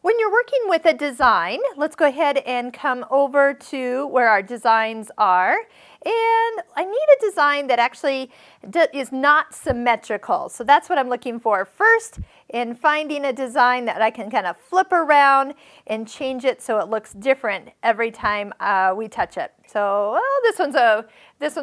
When you're working with a design, let's go ahead and come over to where our designs are. And I need a design that actually is not symmetrical. So that's what I'm looking for first in finding a design that I can kind of flip around and change it so it looks different every time we touch it. So this one's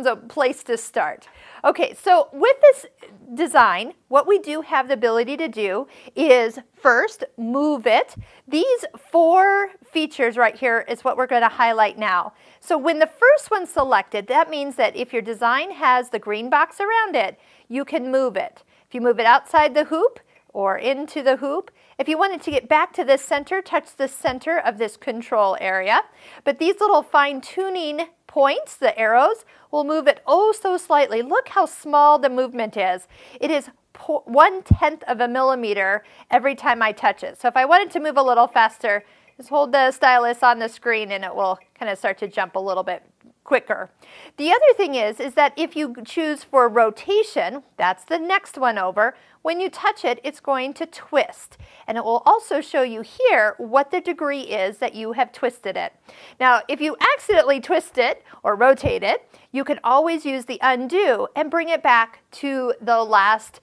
a place to start. Okay, so with this design, what we do have the ability to do is first move it. These 4 features right here is what we're going to highlight now. So when the first one's selected, that means that if your design has the green box around it, you can move it. If you move it outside the hoop or into the hoop, if you wanted to get back to the center, touch the center of this control area. But these little fine-tuning points, the arrows, will move it oh so slightly. Look how small the movement is. It is 1/10 of a millimeter every time I touch it. So if I wanted to move a little faster, just hold the stylus on the screen and it will kind of start to jump a little bit quicker. The other thing is that if you choose for rotation, that's the next one over, when you touch it, it's going to twist. And it will also show you here what the degree is that you have twisted it. Now, if you accidentally twist it or rotate it, you can always use the undo and bring it back to the last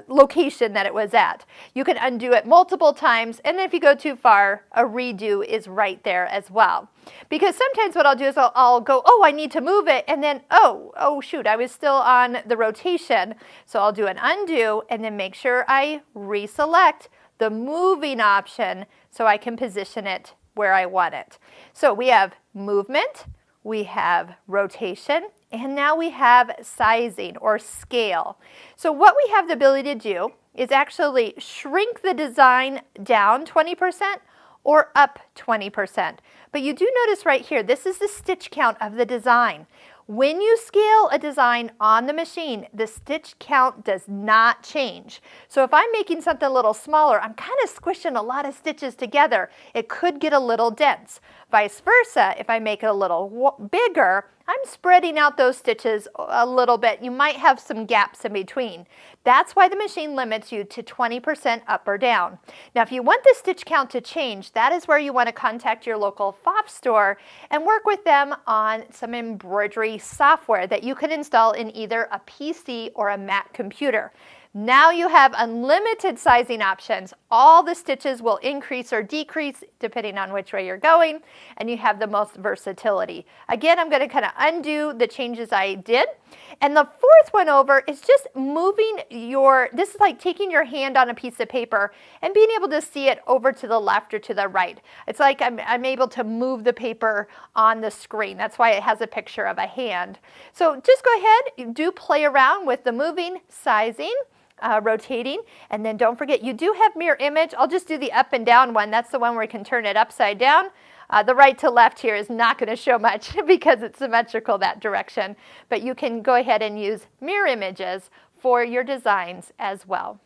location that it was at. You can undo it multiple times, and then if you go too far, a redo is right there as well. Because sometimes what I'll do is I'll go, oh, I need to move it, and then, oh shoot, I was still on the rotation. So I'll do an undo and then make sure I reselect the moving option so I can position it where I want it. So we have movement, we have rotation, and now we have sizing or scale. So what we have the ability to do is actually shrink the design down 20% or up 20%. But you do notice right here, this is the stitch count of the design. When you scale a design on the machine, the stitch count does not change. So if I'm making something a little smaller, I'm kind of squishing a lot of stitches together. It could get a little dense. Vice versa, if I make it a little bigger, I'm spreading out those stitches a little bit. You might have some gaps in between. That's why the machine limits you to 20% up or down. Now, if you want the stitch count to change, that is where you want to contact your local Pfaff store and work with them on some embroidery software that you can install in either a PC or a Mac computer. Now you have unlimited sizing options. All the stitches will increase or decrease depending on which way you're going, and you have the most versatility. Again, I'm going to kind of undo the changes I did. And the fourth one over is just moving this is like taking your hand on a piece of paper and being able to see it over to the left or to the right. It's like I'm able to move the paper on the screen. That's why it has a picture of a hand. So just go ahead, do play around with the moving, sizing, rotating, and then don't forget you do have mirror image. I'll just do the up and down one. That's the one where we can turn it upside down. The right to left here is not going to show much because it's symmetrical that direction, but you can go ahead and use mirror images for your designs as well.